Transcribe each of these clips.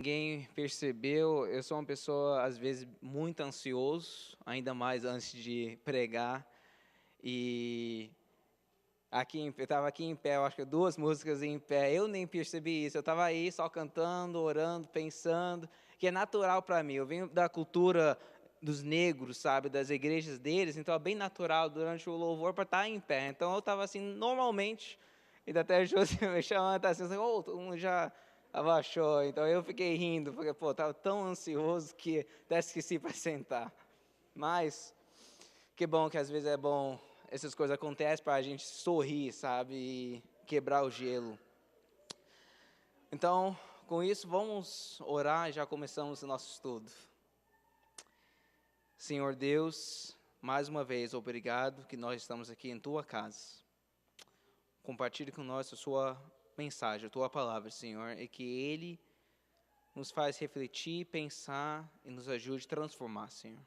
Ninguém percebeu, eu sou uma pessoa, às vezes, muito ansioso, ainda mais antes de pregar. E eu estava aqui em pé, eu acho que duas músicas em pé, eu nem percebi isso. Eu estava aí só cantando, orando, pensando, que é natural para mim. Eu venho da cultura dos negros, sabe, das igrejas deles, então é bem natural durante o louvor para estar em pé. Então eu estava assim, normalmente, e até o José me chamando, tá assim, oh, todo mundo já abaixou. Então eu fiquei rindo, porque, pô, estava tão ansioso que até esqueci para sentar. Mas, que bom que às vezes é bom, essas coisas acontecem para a gente sorrir, sabe, e quebrar o gelo. Então, com isso, vamos orar e já começamos o nosso estudo. Senhor Deus, mais uma vez, obrigado que nós estamos aqui em Tua casa. Compartilhe com nós a Sua mensagem, a Tua palavra, Senhor, e que Ele nos faz refletir, pensar e nos ajude a transformar, Senhor.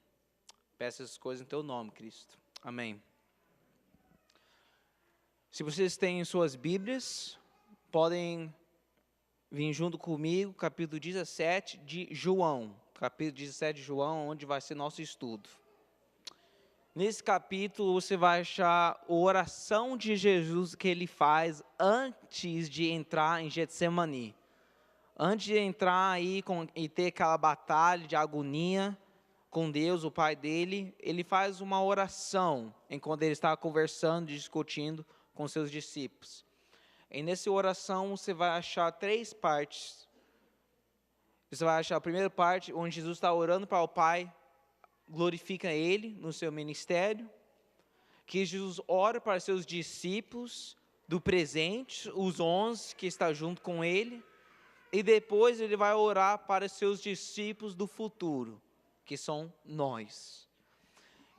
Peço essas coisas em Teu nome, Cristo. Amém. Se vocês têm suas Bíblias, podem vir junto comigo, capítulo 17 de João. Capítulo 17 de João, onde vai ser nosso estudo. Nesse capítulo você vai achar a oração de Jesus que ele faz antes de entrar em Getsemani. Antes de entrar aí e ter aquela batalha de agonia com Deus, o Pai dele, ele faz uma oração enquanto ele está conversando, discutindo com seus discípulos. E nessa oração você vai achar três partes. Você vai achar a primeira parte, onde Jesus está orando para o Pai, glorifica Ele no seu ministério, que Jesus ora para seus discípulos do presente, os 11 que estão junto com Ele, e depois Ele vai orar para seus discípulos do futuro, que são nós.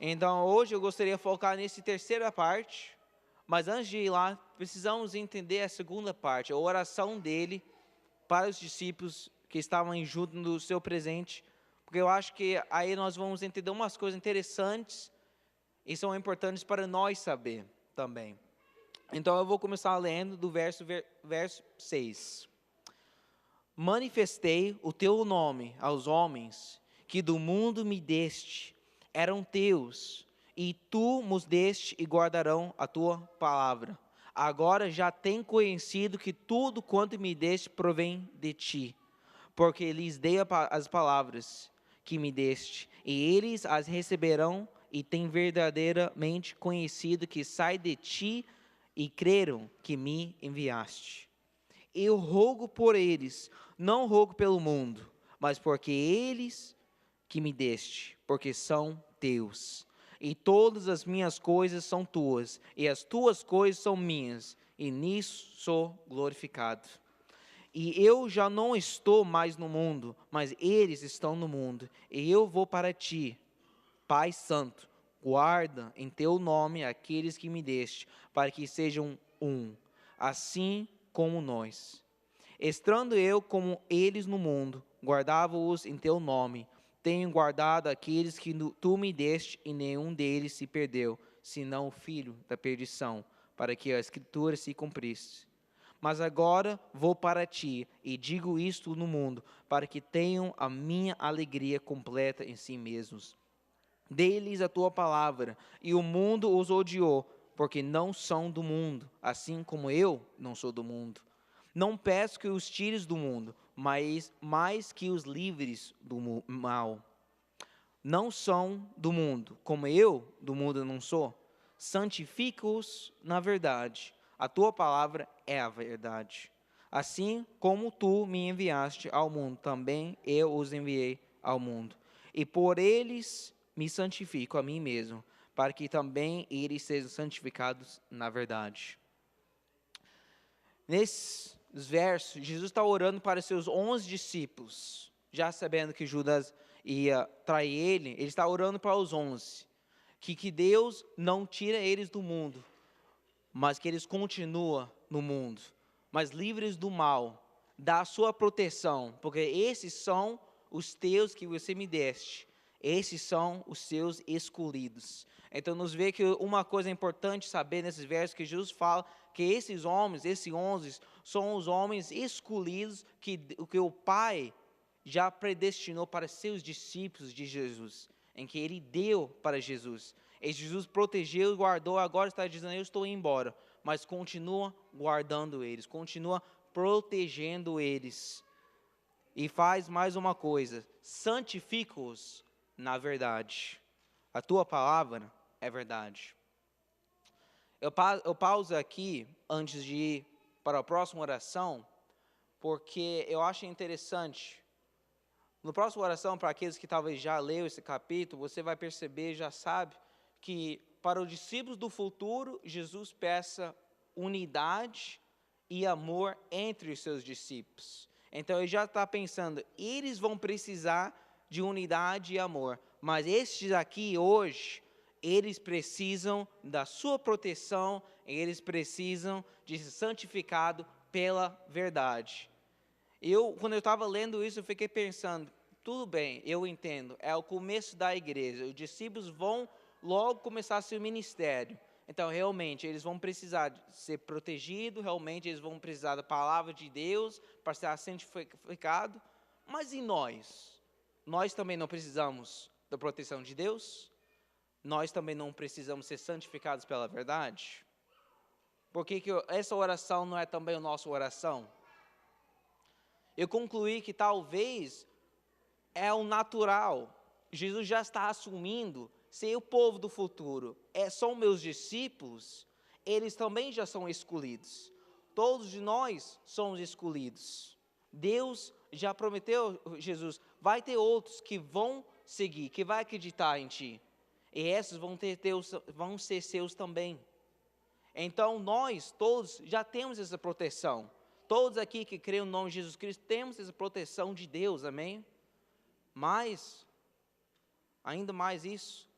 Então hoje eu gostaria de focar nessa terceira parte, mas antes de ir lá, precisamos entender a segunda parte, a oração dele para os discípulos que estavam junto no seu presente, porque eu acho que aí nós vamos entender umas coisas interessantes e são importantes para nós saber também. Então eu vou começar lendo do verso 6. Manifestei o teu nome aos homens que do mundo me deste, eram teus, e tu nos deste e guardarão a tua palavra. Agora já tem conhecido que tudo quanto me deste provém de ti, porque lhes dei as palavras que me deste, e eles as receberão e têm verdadeiramente conhecido que sai de ti e creram que me enviaste. Eu rogo por eles, não rogo pelo mundo, mas porque eles que me deste, porque são teus. E todas as minhas coisas são tuas, e as tuas coisas são minhas, e nisso sou glorificado. E eu já não estou mais no mundo, mas eles estão no mundo, e eu vou para ti. Pai Santo, guarda em teu nome aqueles que me deste, para que sejam um, assim como nós. Estando eu como eles no mundo, guardava-os em teu nome. Tenho guardado aqueles que tu me deste, e nenhum deles se perdeu, senão o filho da perdição, para que a Escritura se cumprisse. Mas agora vou para ti, e digo isto no mundo, para que tenham a minha alegria completa em si mesmos. Dê-lhes a tua palavra, e o mundo os odiou, porque não são do mundo, assim como eu não sou do mundo. Não peço que os tires do mundo, mas mais que os livres do mal. Não são do mundo, como eu do mundo não sou. Santifica-os na verdade. A tua palavra é a verdade. Assim como tu me enviaste ao mundo, também eu os enviei ao mundo. E por eles me santifico a mim mesmo, para que também eles sejam santificados na verdade. Nesses versos, Jesus está orando para seus 11 discípulos, já sabendo que Judas ia trair ele está orando para os 11, que Deus não tira eles do mundo, mas que eles continuam no mundo, mas livres do mal, da sua proteção, porque esses são os teus que você me deste, esses são os seus escolhidos. Então nos vê que uma coisa importante saber nesses versos que Jesus fala, que esses homens, esses 11, são os homens escolhidos que o Pai já predestinou para seus discípulos de Jesus, em que ele deu para Jesus. E Jesus protegeu e guardou, agora está dizendo, eu estou indo embora, mas continua guardando eles, continua protegendo eles. E faz mais uma coisa, santifica-os na verdade. A tua palavra é verdade. Eu pauso aqui, antes de ir para a próxima oração, porque eu acho interessante. No próximo oração, para aqueles que talvez já leu esse capítulo, você vai perceber, já sabe, que para os discípulos do futuro, Jesus peça unidade e amor entre os seus discípulos. Então, ele já está pensando, eles vão precisar de unidade e amor, mas estes aqui hoje, eles precisam da sua proteção, eles precisam de ser santificado pela verdade. Quando eu estava lendo isso, eu fiquei pensando, tudo bem, eu entendo, é o começo da igreja, os discípulos vão logo começar seu ministério. Então, realmente, eles vão precisar de ser protegidos, realmente, eles vão precisar da palavra de Deus para ser santificado. Mas e nós? Nós também não precisamos da proteção de Deus? Nós também não precisamos ser santificados pela verdade? Por que essa oração não é também a nossa oração? Eu concluí que talvez é o natural. Jesus já está assumindo, se o povo do futuro são meus discípulos, eles também já são escolhidos. Todos de nós somos escolhidos. Deus já prometeu, Jesus, vai ter outros que vão seguir, que vai acreditar em ti. E esses vão ser seus também. Então nós todos já temos essa proteção. Todos aqui que creem no nome de Jesus Cristo, temos essa proteção de Deus, amém? Mas, ainda mais isso,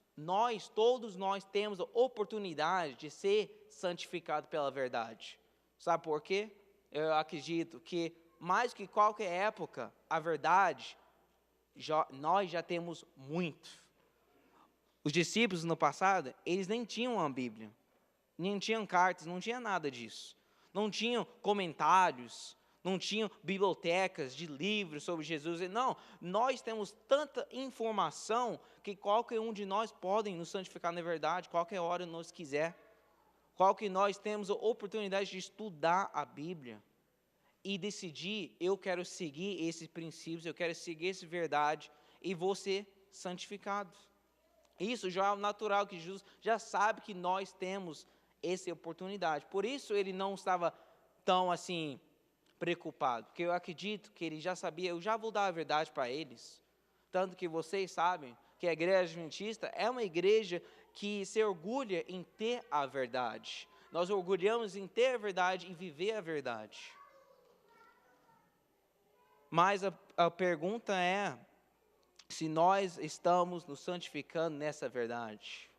todos nós temos a oportunidade de ser santificados pela verdade. Sabe por quê? Eu acredito que, mais que qualquer época, a verdade, nós já temos muito. Os discípulos no passado, eles nem tinham a Bíblia, nem tinham cartas, não tinha nada disso. Não tinham comentários, não tinham bibliotecas de livros sobre Jesus. Não, nós temos tanta informação que qualquer um de nós pode nos santificar na verdade, qualquer hora nós quiser. Qualquer nós temos a oportunidade de estudar a Bíblia e decidir, eu quero seguir esses princípios, eu quero seguir essa verdade e vou ser santificado. Isso já é natural, que Jesus já sabe que nós temos essa oportunidade. Por isso ele não estava tão assim preocupado, porque eu acredito que ele já sabia, eu já vou dar a verdade para eles. Tanto que vocês sabem que a igreja adventista é uma igreja que se orgulha em ter a verdade. Nós orgulhamos em ter a verdade e viver a verdade. Mas a pergunta é, se nós estamos nos santificando nessa verdade.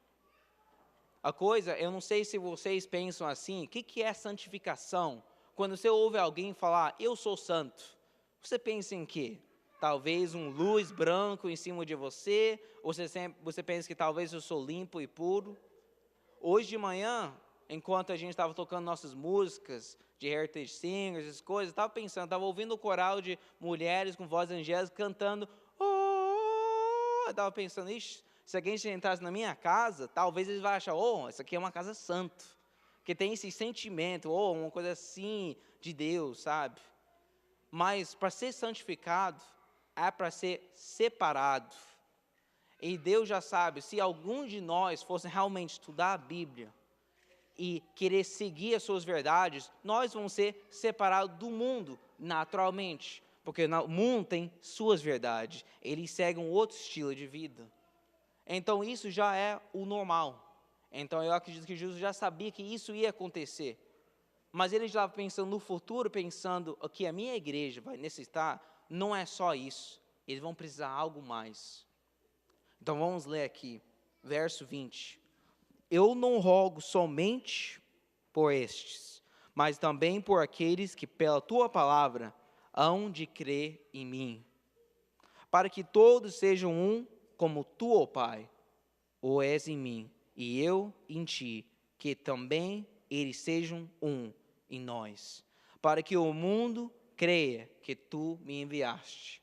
A coisa, eu não sei se vocês pensam assim, o que é santificação? Quando você ouve alguém falar, eu sou santo, você pensa em quê? Talvez um luz branco em cima de você, ou você pensa que talvez eu sou limpo e puro. Hoje de manhã, enquanto a gente estava tocando nossas músicas de Heritage Singers, essas coisas, eu estava pensando, estava ouvindo o coral de mulheres com voz angélica cantando, eu estava pensando, ixi, se alguém entrasse na minha casa, talvez eles vão achar, essa aqui é uma casa santa, que tem esse sentimento, uma coisa assim de Deus, sabe? Mas para ser santificado, é para ser separado. E Deus já sabe, se algum de nós fosse realmente estudar a Bíblia e querer seguir as suas verdades, nós vamos ser separados do mundo, naturalmente. Porque o mundo tem suas verdades, eles seguem um outro estilo de vida. Então isso já é o normal. Então eu acredito que Jesus já sabia que isso ia acontecer. Mas ele já estava pensando no futuro, pensando que a minha igreja vai necessitar, não é só isso. Eles vão precisar de algo mais. Então vamos ler aqui, verso 20. Eu não rogo somente por estes, mas também por aqueles que pela tua palavra hão de crer em mim, para que todos sejam um, como tu, ó Pai, o és em mim, e eu em ti, que também eles sejam um em nós, para que o mundo creia que tu me enviaste.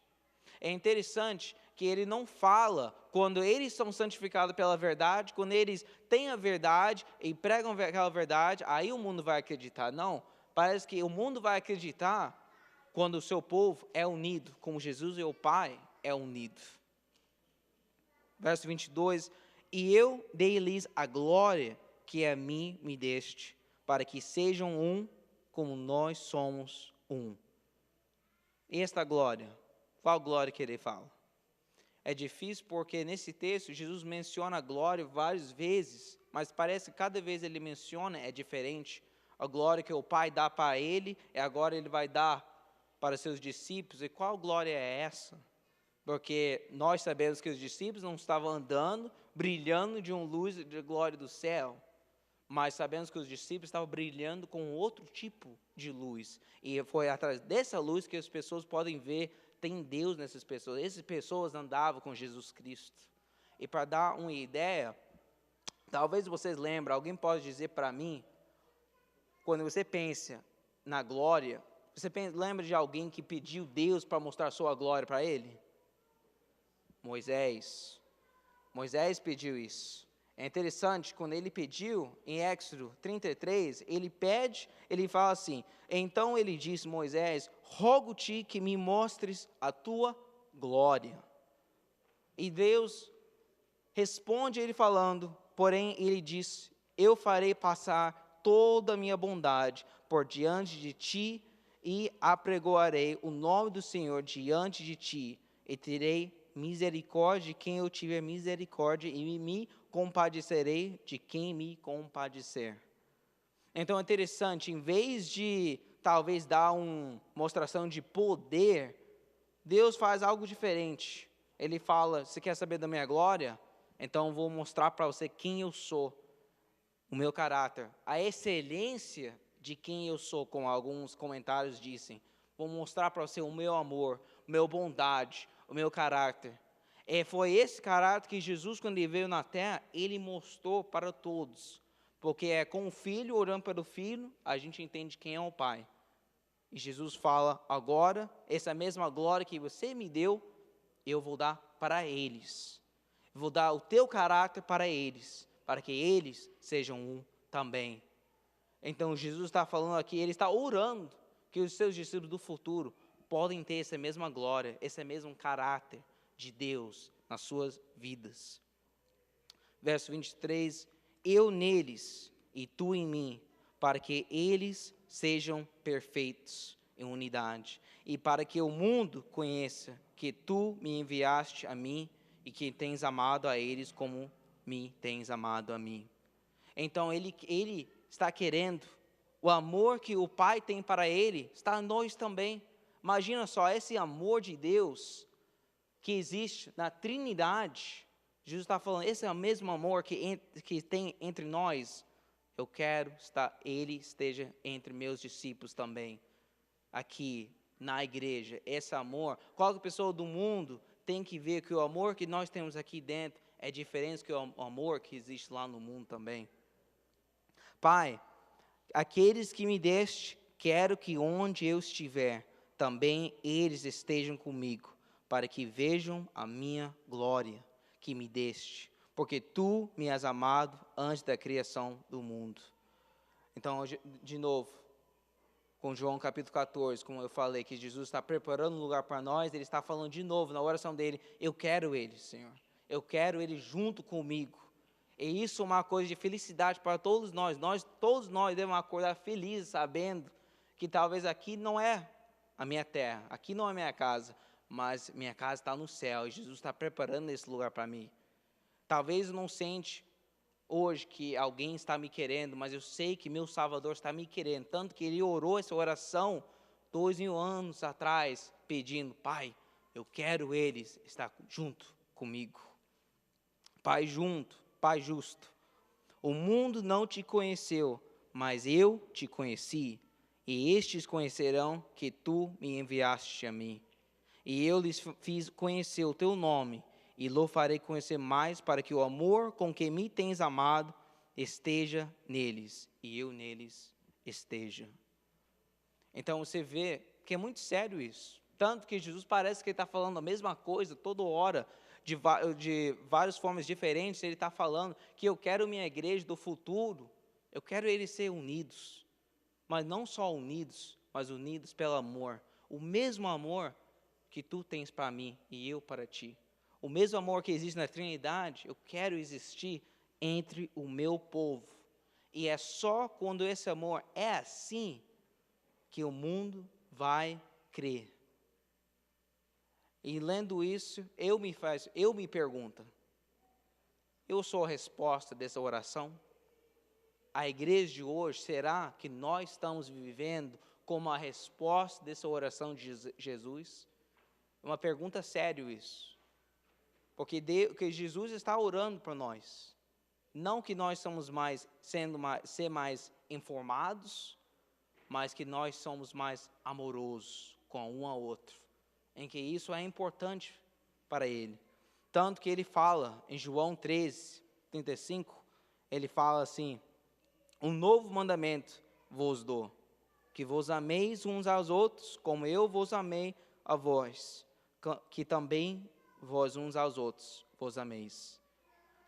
É interessante que ele não fala quando eles são santificados pela verdade, quando eles têm a verdade e pregam aquela verdade, aí o mundo vai acreditar. Não, parece que o mundo vai acreditar quando o seu povo é unido, como Jesus e o Pai é unido. Verso 22, e eu dei-lhes a glória que a mim me deste, para que sejam um, como nós somos um. E esta glória, qual glória que ele fala? É difícil porque nesse texto Jesus menciona a glória várias vezes, mas parece que cada vez ele menciona é diferente. A glória que o Pai dá para ele, agora ele vai dar para seus discípulos. E qual glória é essa? Porque nós sabemos que os discípulos não estavam andando, brilhando de uma luz de glória do céu, mas sabemos que os discípulos estavam brilhando com outro tipo de luz. E foi através dessa luz que as pessoas podem ver, tem Deus nessas pessoas. Essas pessoas andavam com Jesus Cristo. E para dar uma ideia, talvez vocês lembrem, alguém pode dizer para mim, quando você pensa na glória, você lembra de alguém que pediu Deus para mostrar sua glória para ele? Moisés pediu isso. É interessante, quando ele pediu, em Êxodo 33, ele fala assim, então ele disse, Moisés, rogo-te que me mostres a tua glória. E Deus responde ele falando, porém ele disse, eu farei passar toda a minha bondade por diante de ti e apregoarei o nome do Senhor diante de ti e terei misericórdia de quem eu tiver misericórdia e me compadecerei de quem me compadecer. Então é interessante, em vez de talvez dar uma mostração de poder, Deus faz algo diferente. Ele fala, você quer saber da minha glória? Então vou mostrar para você quem eu sou, o meu caráter, a excelência de quem eu sou, como alguns comentários dizem. Vou mostrar para você o meu amor, a minha bondade, o meu caráter. Foi esse caráter que Jesus, quando ele veio na terra, ele mostrou para todos. Porque é com o Filho, orando pelo Filho, a gente entende quem é o Pai. E Jesus fala, agora, essa mesma glória que você me deu, eu vou dar para eles. Vou dar o teu caráter para eles, para que eles sejam um também. Então Jesus está falando aqui, ele está orando que os seus discípulos do futuro podem ter essa mesma glória, esse mesmo caráter de Deus nas suas vidas. Verso 23, eu neles e tu em mim, para que eles sejam perfeitos em unidade, e para que o mundo conheça que tu me enviaste a mim e que tens amado a eles como me tens amado a mim. Então ele está querendo, o amor que o Pai tem para ele, está em nós também. Imagina só, esse amor de Deus que existe na Trindade, Jesus está falando, esse é o mesmo amor que tem entre nós. Eu quero que ele esteja entre meus discípulos também, aqui na igreja. Esse amor, qualquer pessoa do mundo tem que ver que o amor que nós temos aqui dentro é diferente que o amor que existe lá no mundo também. Pai, aqueles que me deste, quero que onde eu estiver, também eles estejam comigo, para que vejam a minha glória que me deste, porque tu me has amado antes da criação do mundo. Então, de novo, com João capítulo 14, como eu falei, que Jesus está preparando um lugar para nós, ele está falando de novo na oração dele, eu quero ele, Senhor, eu quero ele junto comigo. E isso é uma coisa de felicidade para todos nós. Todos nós devemos acordar felizes, sabendo que talvez aqui não é a minha terra, aqui não é a minha casa, mas minha casa está no céu e Jesus está preparando esse lugar para mim. Talvez eu não sente hoje que alguém está me querendo, mas eu sei que meu Salvador está me querendo, tanto que ele orou essa oração 2000 anos atrás, pedindo, Pai, eu quero eles estar junto comigo. Pai junto. Pai justo, o mundo não te conheceu, mas eu te conheci, e estes conhecerão que tu me enviaste a mim. E eu lhes fiz conhecer o teu nome, e lo farei conhecer mais, para que o amor com que me tens amado esteja neles, e eu neles esteja. Então você vê que é muito sério isso. Tanto que Jesus parece que ele está falando a mesma coisa toda hora, de várias formas diferentes. Ele está falando que eu quero minha igreja do futuro, eu quero eles ser unidos. Mas não só unidos, mas unidos pelo amor. O mesmo amor que tu tens para mim e eu para ti. O mesmo amor que existe na Trindade, eu quero existir entre o meu povo. E é só quando esse amor é assim que o mundo vai crer. E lendo isso, eu me pergunto, eu sou a resposta dessa oração? A igreja de hoje, será que nós estamos vivendo como a resposta dessa oração de Jesus? É uma pergunta séria isso. Porque Jesus está orando para nós. Não que nós somos ser mais informados, mas que nós somos mais amorosos com um ao outro. Em que isso é importante para Ele. Tanto que Ele fala em João 13:35, Ele fala assim: um novo mandamento vos dou, que vos ameis uns aos outros, como eu vos amei a vós, que também vós uns aos outros vos ameis.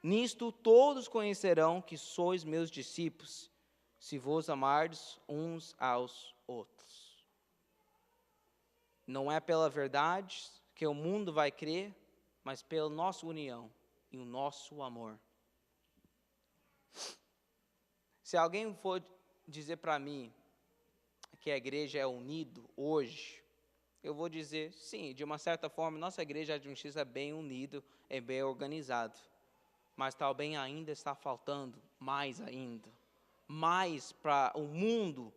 Nisto todos conhecerão que sois meus discípulos, se vos amardes uns aos outros. Não é pela verdade que o mundo vai crer, mas pela nossa união e o nosso amor. Se alguém for dizer para mim que a igreja é unida hoje, eu vou dizer, sim, de uma certa forma, nossa igreja adventista é bem unida, é bem organizada. Mas talvez ainda está faltando mais ainda. Mais para o mundo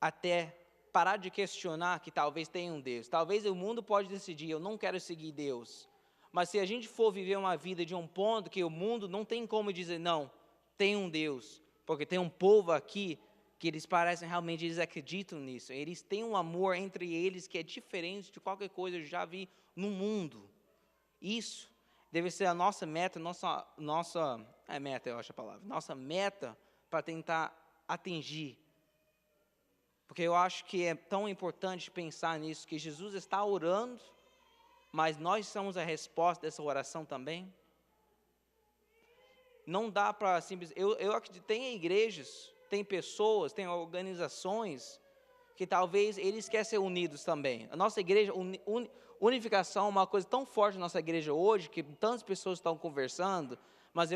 até parar de questionar que talvez tenha um Deus. Talvez o mundo pode decidir, eu não quero seguir Deus. Mas se a gente for viver uma vida de um ponto que o mundo não tem como dizer, não, tem um Deus, porque tem um povo aqui que eles parecem realmente, eles acreditam nisso. Eles têm um amor entre eles que é diferente de qualquer coisa que eu já vi no mundo. Isso deve ser a nossa meta, meta, eu acho a palavra, nossa meta para tentar atingir. Porque eu acho que é tão importante pensar nisso, que Jesus está orando, mas nós somos a resposta dessa oração também. Não dá para simplesmente... Eu acredito, tem igrejas, tem pessoas, tem organizações que talvez eles querem ser unidos também. A nossa igreja, unificação é uma coisa tão forte na nossa igreja hoje, que tantas pessoas estão conversando, mas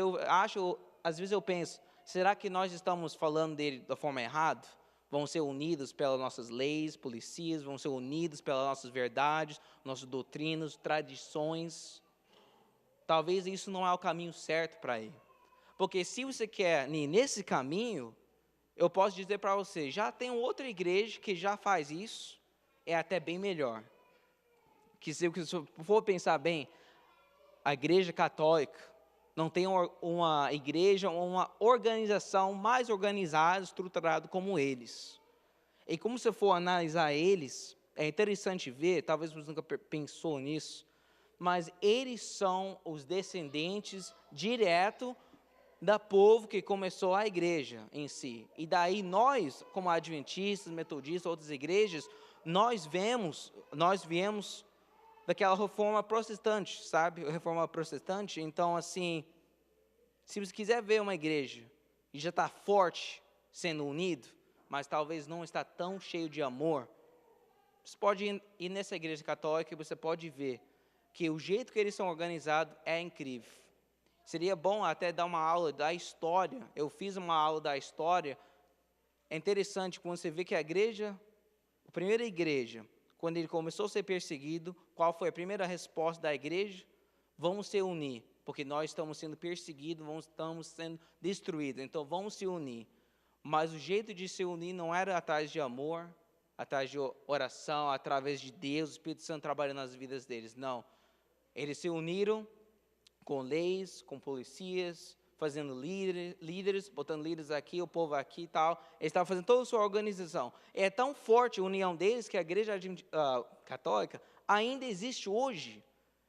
às vezes eu penso, será que nós estamos falando dele da forma errada? Vão ser unidos pelas nossas leis, polícias, vão ser unidos pelas nossas verdades, nossas doutrinas, tradições. Talvez isso não é o caminho certo para ir. Porque se você quer ir nesse caminho, eu posso dizer para você, já tem outra igreja que já faz isso, é até bem melhor. Que se você for pensar bem, a igreja católica não tem uma igreja, uma organização mais organizada, estruturada como eles. E como se for analisar eles, é interessante ver, talvez você nunca pensou nisso, mas eles são os descendentes direto da povo que começou a igreja em si. E daí nós, como adventistas, metodistas, outras igrejas, nós viemos daquela reforma protestante, sabe? A reforma protestante. Então, assim, se você quiser ver uma igreja e já está forte, sendo unido, mas talvez não está tão cheio de amor, você pode ir nessa igreja católica e você pode ver que o jeito que eles são organizados é incrível. Seria bom até dar uma aula da história. Eu fiz uma aula da história. É interessante quando você vê que a primeira igreja, quando ele começou a ser perseguido, qual foi a primeira resposta da igreja? Vamos se unir, porque nós estamos sendo perseguidos, estamos sendo destruídos, então vamos se unir. Mas o jeito de se unir não era atrás de amor, atrás de oração, através de Deus, o Espírito Santo trabalhando nas vidas deles, não. Eles se uniram com leis, com polícias, fazendo líderes, botando líderes aqui, o povo aqui e tal. Eles estavam fazendo toda a sua organização. É tão forte a união deles que a igreja católica ainda existe hoje.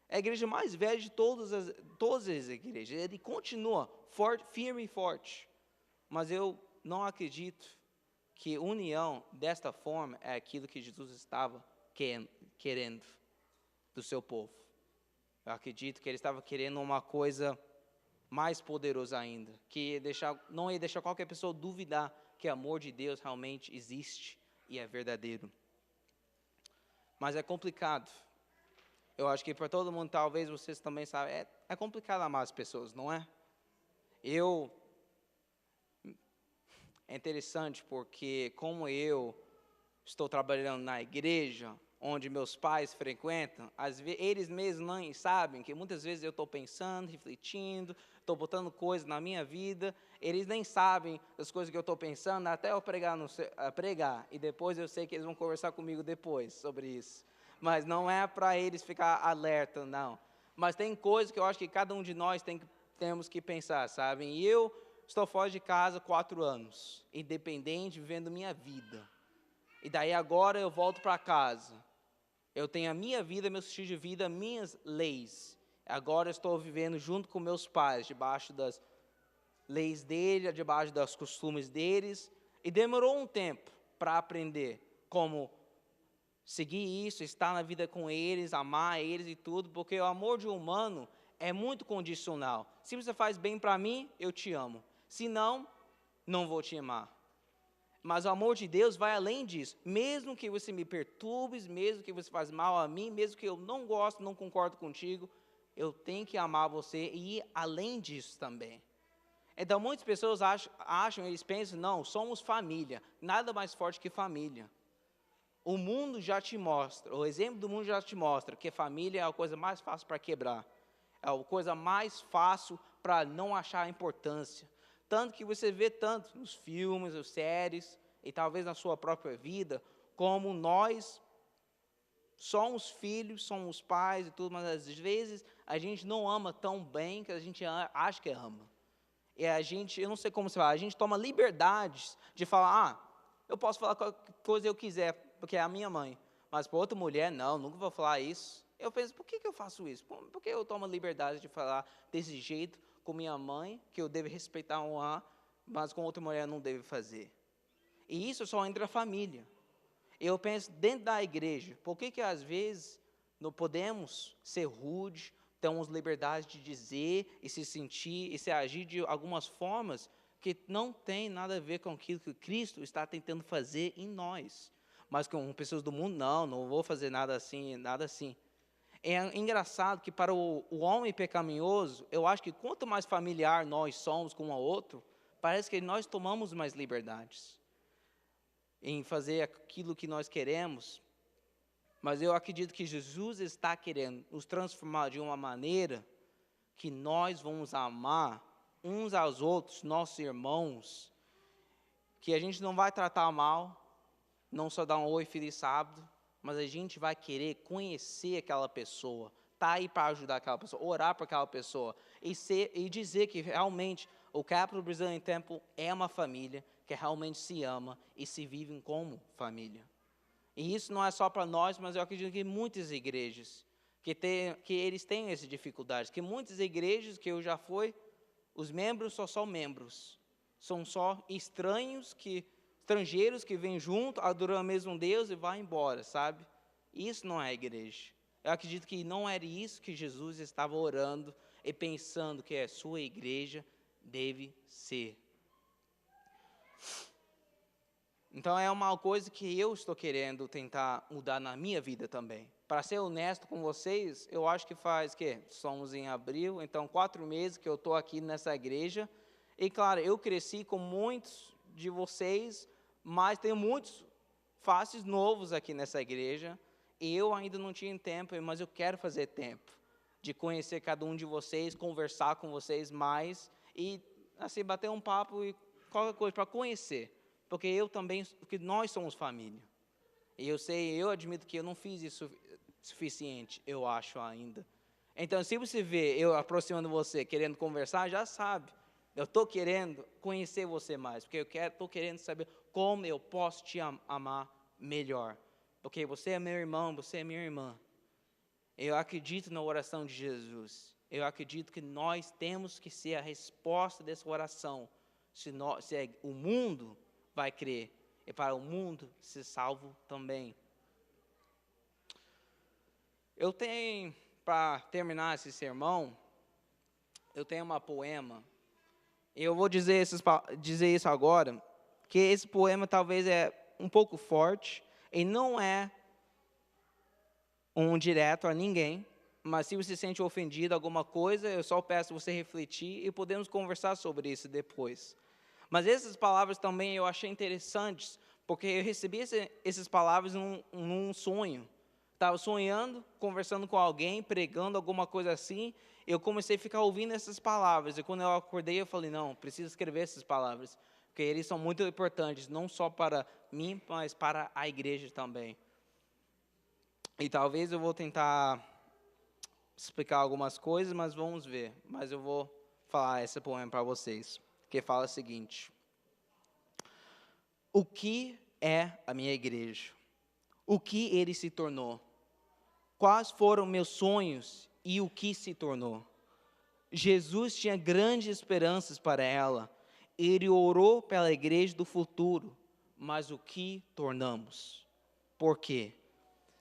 É a igreja mais velha de todas as igrejas. Ele continua forte, firme e forte. Mas eu não acredito que união desta forma é aquilo que Jesus estava querendo do seu povo. Eu acredito que ele estava querendo uma coisa mais poderosa ainda, que não ia deixar qualquer pessoa duvidar que o amor de Deus realmente existe e é verdadeiro. Mas é complicado. Eu acho que para todo mundo, talvez vocês também sabem, é complicado amar as pessoas, não é? É interessante porque como eu estou trabalhando na igreja, onde meus pais frequentam, eles mesmos não sabem que muitas vezes eu estou pensando, refletindo, estou botando coisas na minha vida, eles nem sabem as coisas que eu estou pensando, até eu pregar, e depois eu sei que eles vão conversar comigo depois sobre isso. Mas não é para eles ficar alerta, não. Mas tem coisas que eu acho que cada um de nós temos que pensar, sabe? E eu estou fora de casa há 4 anos, independente, vivendo minha vida. E daí agora eu volto para casa. Eu tenho a minha vida, meu estilo de vida, minhas leis. Agora eu estou vivendo junto com meus pais, debaixo das leis deles, debaixo dos costumes deles. E demorou um tempo para aprender como seguir isso, estar na vida com eles, amar eles e tudo, porque o amor de um humano é muito condicional. Se você faz bem para mim, eu te amo. Se não, não vou te amar. Mas o amor de Deus vai além disso. Mesmo que você me perturbe, mesmo que você faz mal a mim, mesmo que eu não gosto, não concordo contigo, eu tenho que amar você e ir além disso também. Então muitas pessoas acham, eles pensam, não, somos família, nada mais forte que família. O mundo já te mostra, o exemplo do mundo já te mostra que família é a coisa mais fácil para quebrar. É a coisa mais fácil para não achar importância. Tanto que você vê tanto nos filmes, nas séries, e talvez na sua própria vida, como nós somos filhos, somos pais e tudo, mas às vezes a gente não ama tão bem que a gente acha que ama. E eu não sei como você fala, a gente toma liberdades de falar, eu posso falar qualquer coisa eu quiser, porque é a minha mãe. Mas para outra mulher, não, nunca vou falar isso. Eu penso, por que eu faço isso? Por que eu tomo a liberdade de falar desse jeito com minha mãe, que eu devo respeitar honrar, mas com outra mulher eu não devo fazer? E isso só entre a família. Eu penso, dentro da igreja, por que às vezes não podemos ser rude, temos liberdade de dizer e se sentir e se agir de algumas formas que não tem nada a ver com aquilo que Cristo está tentando fazer em nós. Mas com pessoas do mundo, não vou fazer nada assim, nada assim. É engraçado que para o homem pecaminoso, eu acho que quanto mais familiar nós somos com um ao outro, parece que nós tomamos mais liberdades em fazer aquilo que nós queremos. Mas eu acredito que Jesus está querendo nos transformar de uma maneira que nós vamos amar uns aos outros, nossos irmãos, que a gente não vai tratar mal, não só dar um oi, feliz sábado, mas a gente vai querer conhecer aquela pessoa, tá aí para ajudar aquela pessoa, orar para aquela pessoa e dizer que realmente o Capitol Brazilian Temple é uma família que realmente se ama e se vivem como família. E isso não é só para nós, mas eu acredito que muitas igrejas que eles têm essas dificuldades, que muitas igrejas que eu já fui, os membros só são membros, são só estrangeiros que vêm junto, adoram o mesmo Deus e vão embora, sabe? Isso não é igreja. Eu acredito que não era isso que Jesus estava orando e pensando que a sua igreja deve ser. Então é uma coisa que eu estou querendo tentar mudar na minha vida também. Para ser honesto com vocês, eu acho que somos em abril, então 4 meses que eu estou aqui nessa igreja. E claro, eu cresci com muitos de vocês, mas tem muitos faces novos aqui nessa igreja. E eu ainda não tinha tempo, mas eu quero fazer tempo de conhecer cada um de vocês, conversar com vocês mais e assim bater um papo e qualquer coisa para conhecer. Porque nós somos família. E eu admito que eu não fiz isso suficiente, eu acho ainda. Então, se você vê eu aproximando você, querendo conversar, já sabe. Eu estou querendo conhecer você mais, porque estou querendo saber como eu posso te amar melhor. Porque você é meu irmão, você é minha irmã. Eu acredito na oração de Jesus. Eu acredito que nós temos que ser a resposta dessa oração. Se o mundo vai crer, e para o mundo ser salvo também. Eu tenho, para terminar esse sermão, eu tenho uma poema. Eu vou dizer isso agora, que esse poema talvez é um pouco forte, e não é um direto a ninguém, mas se você se sente ofendido alguma coisa, eu só peço você refletir e podemos conversar sobre isso depois. Mas essas palavras também eu achei interessantes, porque eu recebi essas palavras num sonho. Estava sonhando, conversando com alguém, pregando alguma coisa assim, eu comecei a ficar ouvindo essas palavras, e quando eu acordei eu falei, não, preciso escrever essas palavras, porque eles são muito importantes, não só para mim, mas para a igreja também. E talvez eu vou tentar explicar algumas coisas, mas vamos ver. Mas eu vou falar esse poema para vocês, que fala o seguinte: o que é a minha igreja? O que ele se tornou? Quais foram meus sonhos e o que se tornou? Jesus tinha grandes esperanças para ela. Ele orou pela igreja do futuro, mas o que tornamos? Por quê?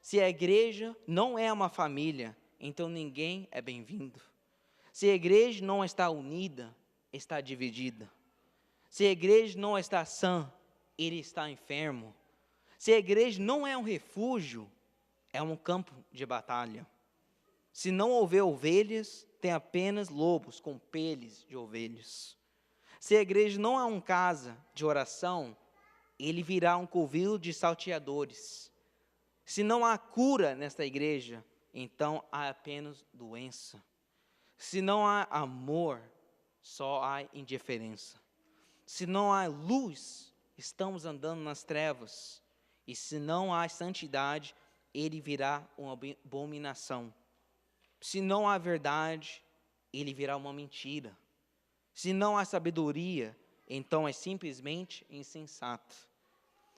Se a igreja não é uma família, então ninguém é bem-vindo. Se a igreja não está unida, está dividida. Se a igreja não está sã, ele está enfermo. Se a igreja não é um refúgio, é um campo de batalha. Se não houver ovelhas, tem apenas lobos com peles de ovelhas. Se a igreja não é uma casa de oração, ele virá um covil de salteadores. Se não há cura nesta igreja, então há apenas doença. Se não há amor, só há indiferença. Se não há luz, estamos andando nas trevas. E se não há santidade, ele virá uma abominação. Se não há verdade, ele virá uma mentira. Se não há sabedoria, então é simplesmente insensato.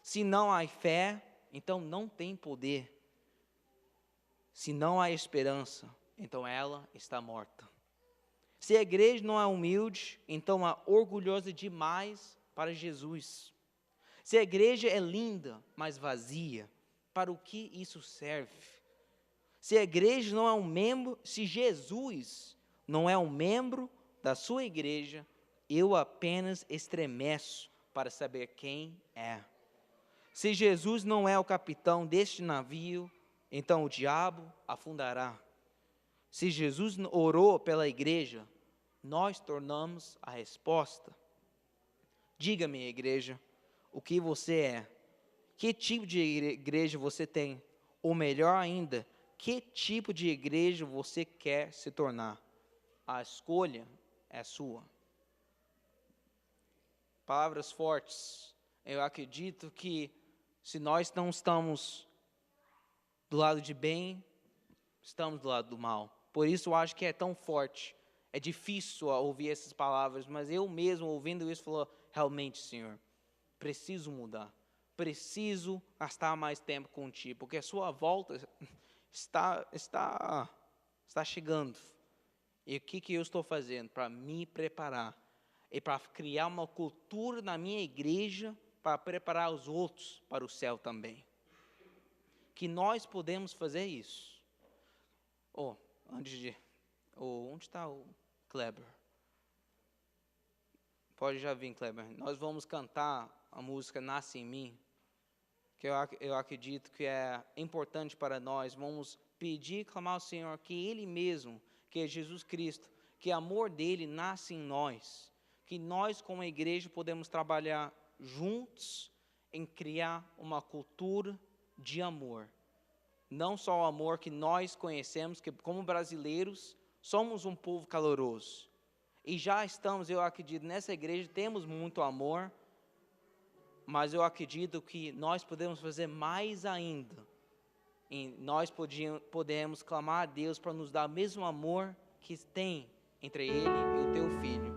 Se não há fé, então não tem poder. Se não há esperança, então ela está morta. Se a igreja não é humilde, então é orgulhosa demais para Jesus. Se a igreja é linda, mas vazia, para o que isso serve? Se a igreja não é um membro, se Jesus não é um membro da sua igreja, eu apenas estremeço para saber quem é. Se Jesus não é o capitão deste navio, então o diabo afundará. Se Jesus orou pela igreja, nós tornamos a resposta. Diga-me, igreja, o que você é? Que tipo de igreja você tem? Ou melhor ainda, que tipo de igreja você quer se tornar? A escolha é sua. Palavras fortes. Eu acredito que se nós não estamos do lado de bem, estamos do lado do mal. Por isso eu acho que é tão forte. É difícil ouvir essas palavras, mas eu mesmo ouvindo isso, falo, realmente, Senhor, preciso mudar. Preciso gastar mais tempo contigo, porque a sua volta está chegando. E o que eu estou fazendo para me preparar? E para criar uma cultura na minha igreja, para preparar os outros para o céu também. Que nós podemos fazer isso. Onde está o Kleber? Pode já vir, Kleber. Nós vamos cantar a música Nasce em Mim, que eu acredito que é importante para nós. Vamos pedir e clamar ao Senhor que Ele mesmo, que é Jesus Cristo, que o amor dEle nasce em nós, que nós como igreja podemos trabalhar juntos em criar uma cultura de amor. Não só o amor que nós conhecemos, que como brasileiros somos um povo caloroso. E já estamos, eu acredito, nessa igreja temos muito amor, mas eu acredito que nós podemos fazer mais ainda. E nós podemos clamar a Deus para nos dar o mesmo amor que tem entre Ele e o teu filho.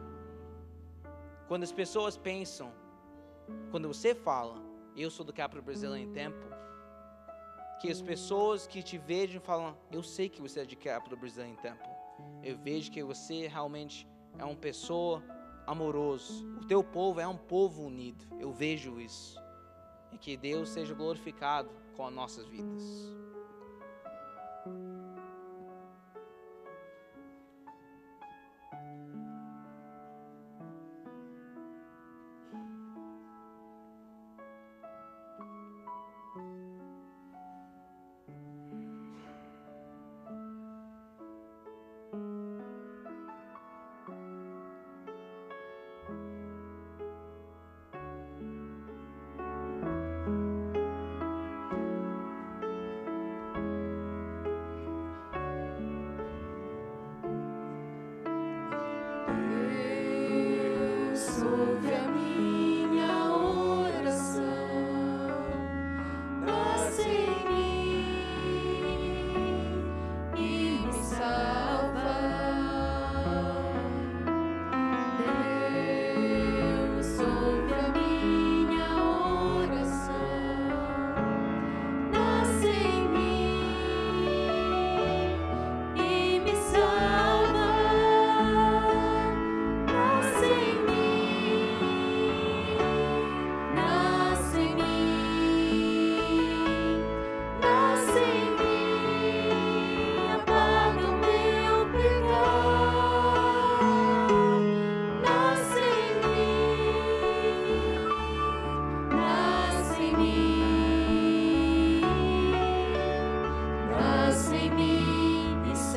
Quando as pessoas pensam, quando você fala, eu sou do Capitol Brazilian Temple, que as pessoas que te vejam falam, eu sei que você é de Capitol Brazilian Temple. Eu vejo que você realmente é uma pessoa amoroso. O teu povo é um povo unido. Eu vejo isso. E que Deus seja glorificado com as nossas vidas.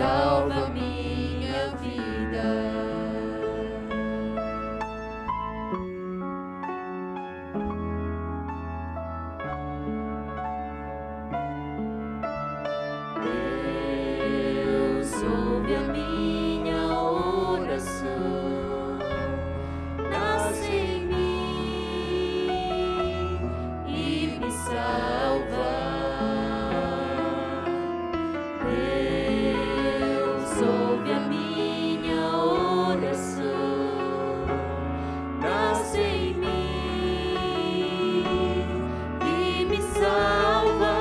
salva minha vida. Ouve a minha oração, nasce em mim e me salva. Deus ouve a minha oração, nasce em mim e me salva.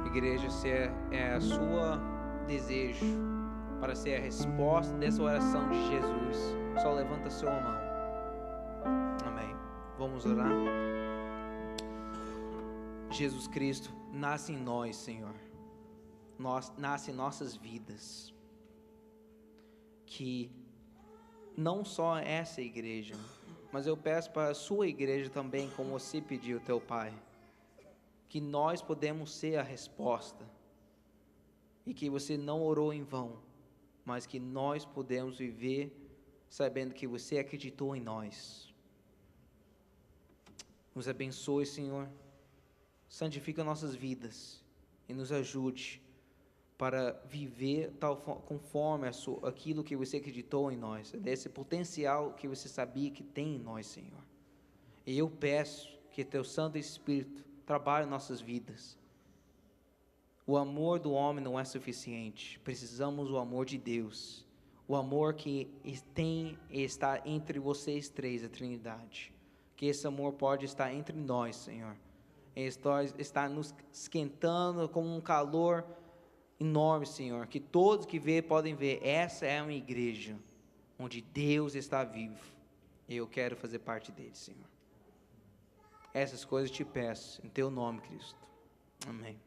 Igreja, se é a sua desejo para ser a resposta dessa oração de Jesus, só levanta sua mão. Amém. Vamos orar. Jesus Cristo, nasce em nós, Senhor. Nasce em nossas vidas. Que não só essa igreja, mas eu peço para a sua igreja também, como você pediu, teu Pai, que nós podemos ser a resposta, e que você não orou em vão, mas que nós podemos viver sabendo que você acreditou em nós. Nos abençoe, Senhor, santifica nossas vidas e nos ajude para viver conforme aquilo que você acreditou em nós, desse potencial que você sabia que tem em nós, Senhor. E eu peço que teu Santo Espírito trabalhe em nossas vidas. O amor do homem não é suficiente, precisamos do amor de Deus, o amor que está entre vocês três, a Trindade, que esse amor pode estar entre nós, Senhor, está nos esquentando com um calor enorme, Senhor, que todos que vê podem ver, essa é uma igreja, onde Deus está vivo, e eu quero fazer parte dele, Senhor. Essas coisas te peço, em teu nome, Cristo. Amém.